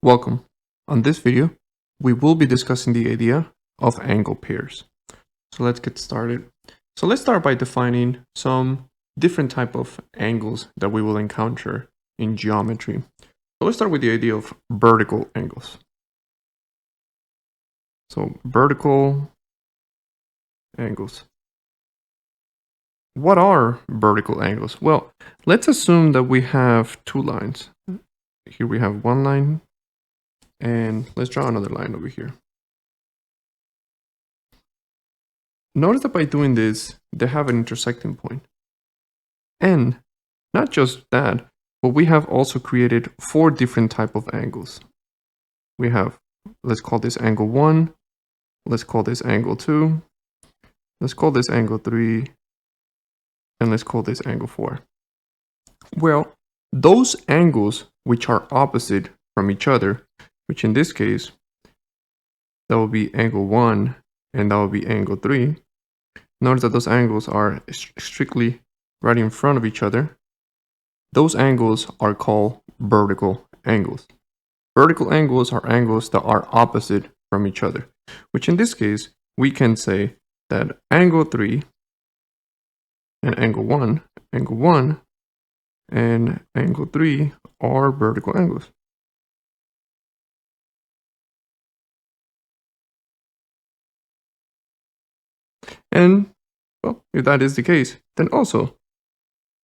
Welcome. On this video, we will be discussing the idea of angle pairs. So let's get started. So let's start by defining some different type of angles that we will encounter in geometry. So let's start with the idea of vertical angles. So vertical angles. What are vertical angles? Well, let's assume that we have two lines. Here we have one line, and let's draw another line over here. Notice that by doing this, they have an intersecting point. And not just that, but we have also created four different type of angles. We have, let's call this angle 1, let's call this angle 2, let's call this angle 3, and let's call this angle 4. Well, those angles which are opposite from each other, which in this case, that will be angle 1 and that will be angle 3. Notice that those angles are strictly right in front of each other. Those angles are called vertical angles. Vertical angles are angles that are opposite from each other, which in this case, we can say that angle 3 and angle 1 and angle 3 are vertical angles. And, well, if that is the case, then also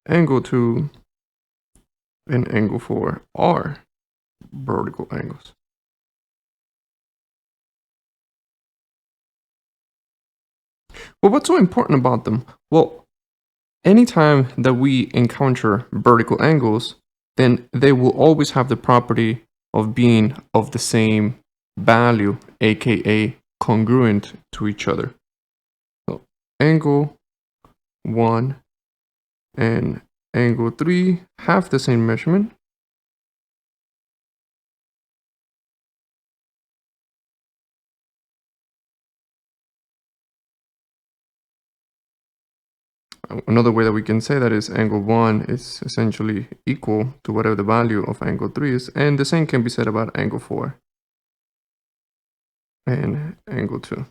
angle 2 and angle 4 are vertical angles. Well, what's so important about them? Well, anytime that we encounter vertical angles, then they will always have the property of being of the same value, aka congruent to each other. So angle 1 and angle 3 have the same measurement. Another way that we can say that is angle 1 is essentially equal to whatever the value of angle 3 is, and the same can be said about angle 4 and angle 2.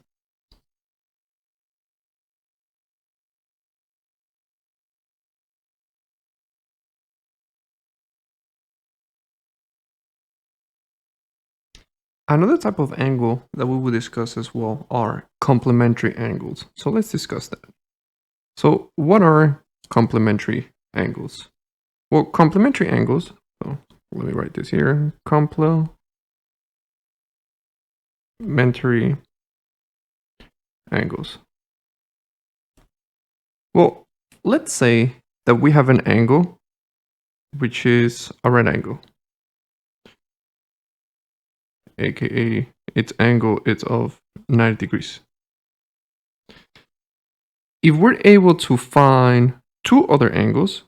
Another type of angle that we will discuss as well are complementary angles. So let's discuss that. So what are complementary angles? Well, complementary angles, so let me write this here, complementary angles. Well, let's say that we have an angle which is a right angle, aka its angle is of 90 degrees. If we're able to find two other angles,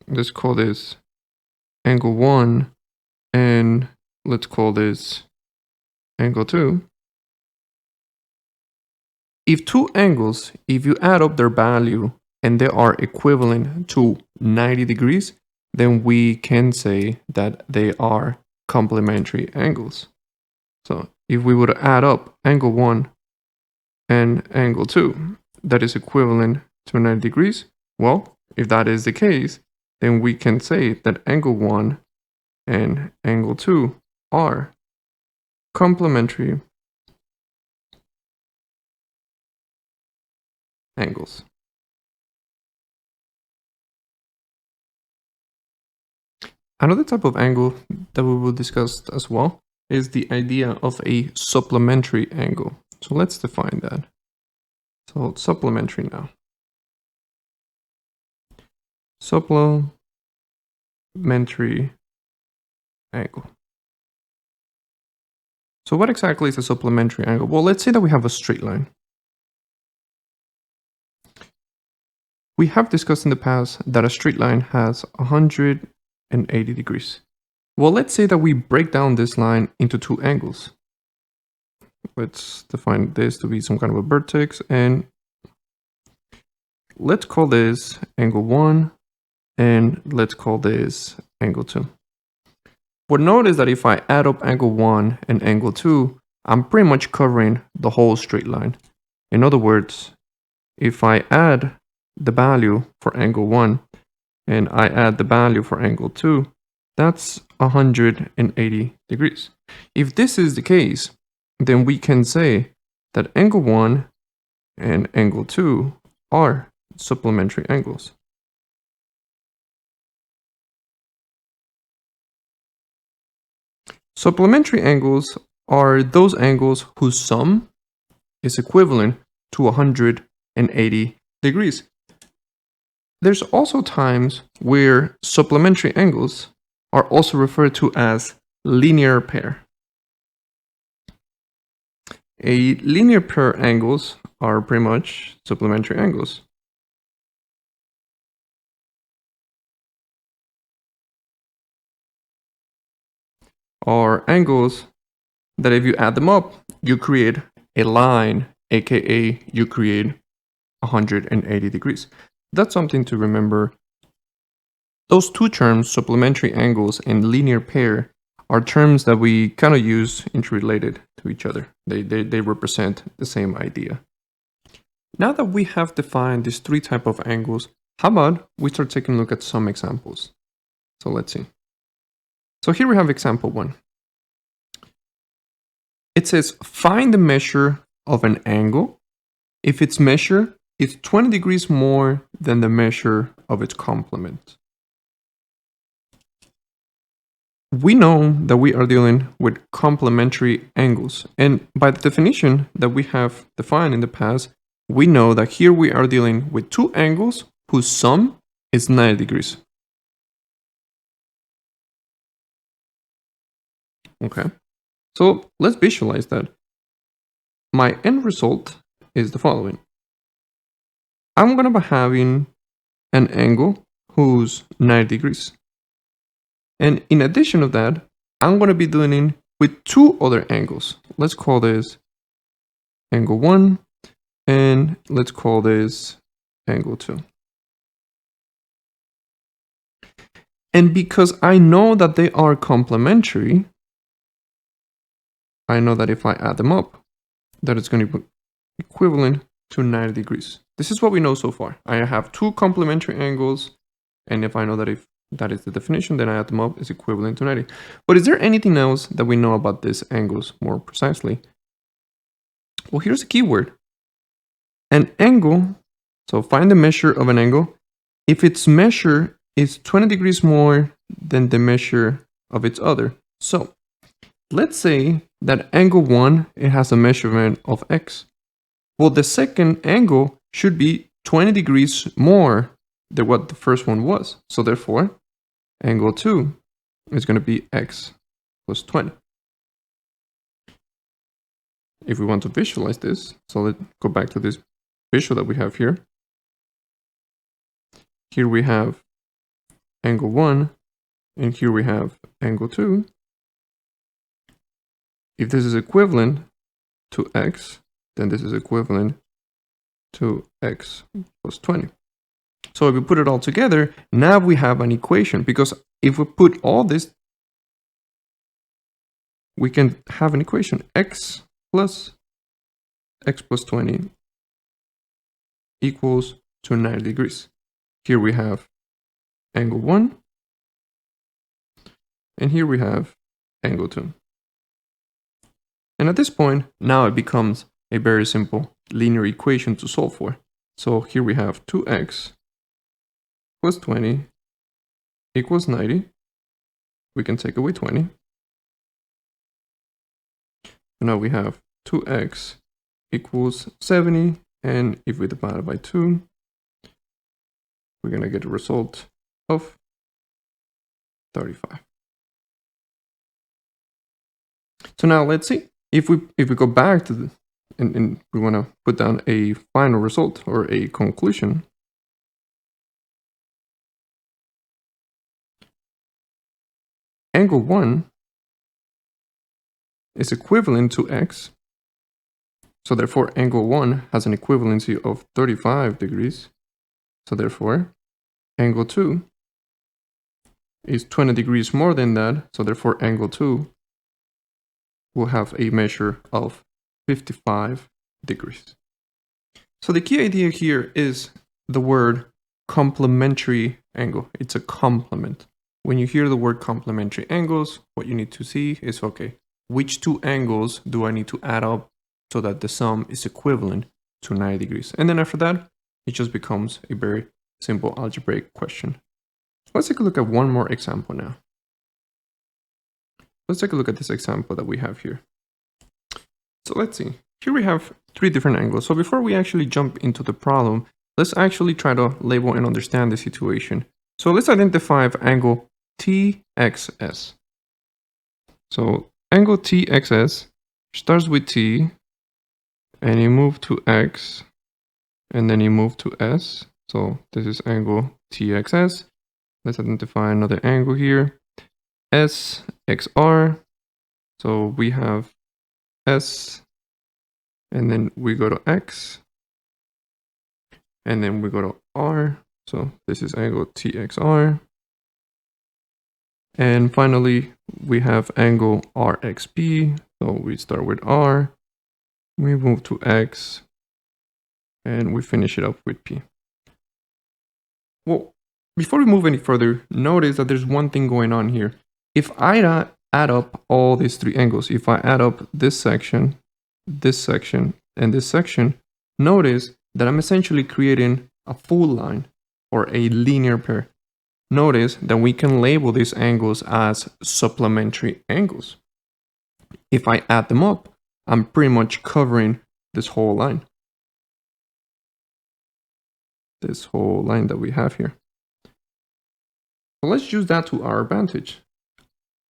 let's call this angle 1 and let's call this angle 2. If two angles, if you add up their value and they are equivalent to 90 degrees, then we can say that they are complementary angles. So if we would add up angle 1 and angle 2, that is equivalent to 90 degrees, well, if that is the case, then we can say that angle 1 and angle 2 are complementary angles. Another type of angle that we will discuss as well is the idea of a supplementary angle. So let's define that. So supplementary now. Supplementary angle. So what exactly is a supplementary angle? Well, let's say that we have a straight line. We have discussed in the past that a straight line has 180 degrees. Well, let's say that we break down this line into two angles. Let's define this to be some kind of a vertex, and let's call this angle 1 and let's call this angle 2. But notice that if I add up angle 1 and angle 2, I'm pretty much covering the whole straight line. In other words, if I add the value for angle 1 and I add the value for angle 2, that's 180 degrees. If this is the case, then we can say that angle 1 and angle 2 are supplementary angles. Supplementary angles are those angles whose sum is equivalent to 180 degrees. There's also times where supplementary angles are also referred to as linear pair. A linear pair angles are pretty much supplementary angles. Are angles that if you add them up, you create a line, aka you create 180 degrees. That's something to remember. Those two terms, supplementary angles and linear pair, are terms that we kind of use interrelated to each other. They represent the same idea. Now that we have defined these three types of angles, how about we start taking a look at some examples? So let's see. So here we have example 1. It says find the measure of an angle if its measure is 20 degrees more than the measure of its complement. We know that we are dealing with complementary angles, and by the definition that we have defined in the past, we know that here we are dealing with two angles whose sum is 90 degrees. Okay, so let's visualize that. My end result is the following. I'm going to be having an angle whose 90 degrees. And in addition to that, I'm going to be doing it with two other angles. Let's call this angle 1, and let's call this angle 2. And because I know that they are complementary, I know that if I add them up, that it's going to be equivalent to 90 degrees. This is what we know so far. I have two complementary angles, and if I know that if that is the definition, then I add them up, is equivalent to 90. But is there anything else that we know about these angles more precisely? Well, here's a keyword. An angle, so find the measure of an angle if its measure is 20 degrees more than the measure of its other. So let's say that angle 1, it has a measurement of x. Well, the second angle should be 20 degrees more than what the first one was. So therefore, angle 2 is going to be x plus 20. If we want to visualize this, so let's go back to this visual that we have here. Here we have angle 1, and here we have angle 2. If this is equivalent to x, then this is equivalent to x plus 20. So if we put it all together, now we have an equation, because if we put all this, we can have an equation, x plus 20 equals to 90 degrees. Here we have angle 1, and here we have angle 2. And at this point, now it becomes a very simple linear equation to solve for. So here we have 2x plus 20 equals 90. We can take away 20. And now we have 2x equals 70. And if we divide it by 2, we're going to get a result of 35. So now let's see. If we go back to the, and we want to put down a final result or a conclusion, angle 1 is equivalent to x. So therefore, angle 1 has an equivalency of 35 degrees. So therefore, angle 2 is 20 degrees more than that, so therefore angle 2 will have a measure of 55 degrees. So the key idea here is the word complementary angle. It's a complement. When you hear the word complementary angles, what you need to see is, okay, which two angles do I need to add up so that the sum is equivalent to 90 degrees? And then after that, it just becomes a very simple algebraic question. Let's take a look at one more example now. Let's take a look at this example that we have here. So let's see. Here we have three different angles. So before we actually jump into the problem, let's actually try to label and understand the situation. So let's identify angle TXS. So angle TXS starts with T, and you move to X, and then you move to S. So this is angle TXS. Let's identify another angle here, SXR. So we have S, and then we go to X, and then we go to R. So this is angle TXR. And finally, we have angle RXP. So we start with R, we move to X, and we finish it up with P. Well, before we move any further, notice that there's one thing going on here. If I add up all these three angles, if I add up this section, and this section, notice that I'm essentially creating a full line or a linear pair. Notice that we can label these angles as supplementary angles. If I add them up, I'm pretty much covering this whole line. This whole line that we have here. So let's use that to our advantage.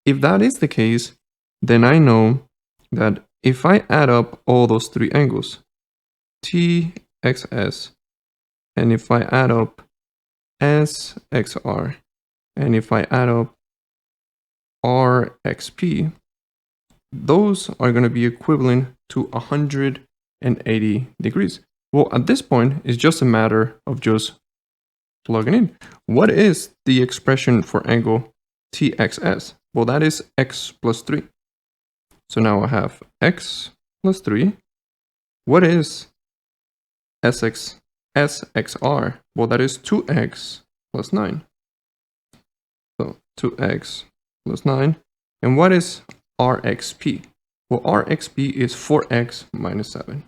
If that is the case, then I know that if I add up all those three angles, TXS, and if I add up SXR, and if I add up RXP, those are going to be equivalent to 180 degrees. Well, at this point, it's just a matter of just plugging in. What is the expression for angle TXS? Well, that is x plus 3. So now I have x plus 3. What is SXR? Well, that is 2x plus 9. So 2x plus 9. And what is RXP? Well, RXP is 4x minus 7.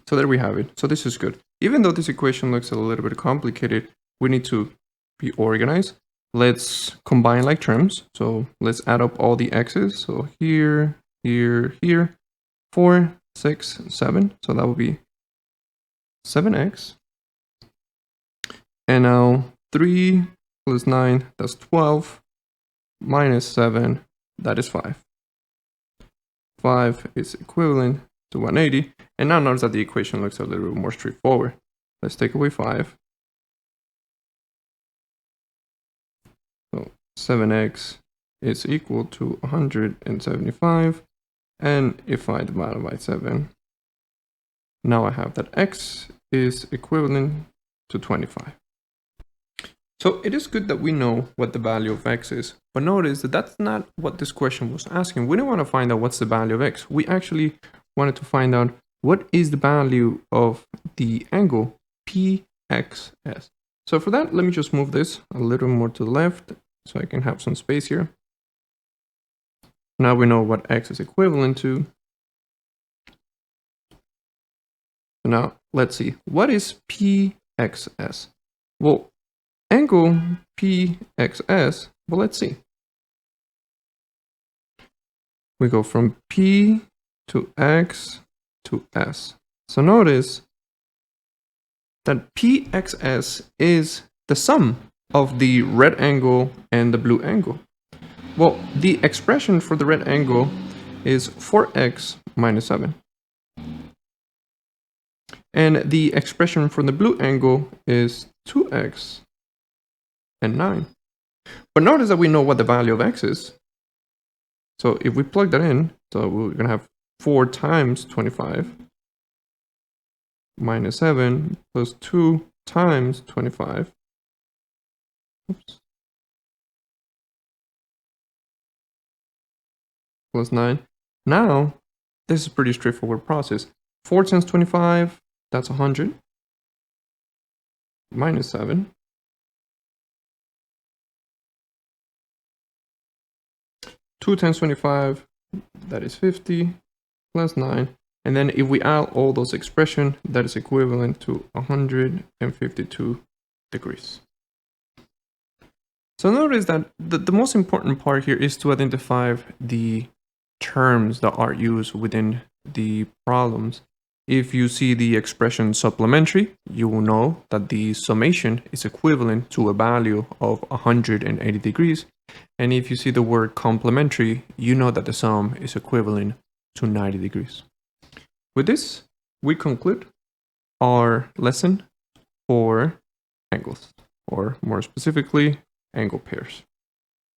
So there we have it. So this is good. Even though this equation looks a little bit complicated, we need to be organized. Let's combine like terms. So let's add up all the x's. So here, 4, 6, 7. So that would be 7x. And now 3 plus 9, that's 12, minus 7, that is 5. 5 is equivalent to 180. And now notice that the equation looks a little bit more straightforward. Let's take away 5. So 7x is equal to 175. And if I divide it by 7, now I have that x is equivalent to 25. So it is good that we know what the value of x is, but notice that that's not what this question was asking. We didn't want to find out what's the value of x. We actually wanted to find out what is the value of the angle PXS. So for that, let me just move this a little more to the left so I can have some space here. Now we know what x is equivalent to. So now let's see, what is PXS? Well, angle PXS, well, let's see. We go from P to X to S. So notice that PXS is the sum of the red angle and the blue angle. Well, the expression for the red angle is 4x minus 7. And the expression for the blue angle is 2x and 9. But notice that we know what the value of x is. So if we plug that in, so we're going to have 4 times 25. minus 7 plus 2 times 25. Oops. Plus 9. Now, this is a pretty straightforward process. 4 times 25, that's 100. Minus 7. 2 times 25, that is 50. Plus 9. And then if we add all those expressions, that is equivalent to 152 degrees. So notice that the most important part here is to identify the terms that are used within the problems. If you see the expression supplementary, you will know that the summation is equivalent to a value of 180 degrees. And if you see the word complementary, you know that the sum is equivalent to 90 degrees. With this, we conclude our lesson for angles, or more specifically, angle pairs.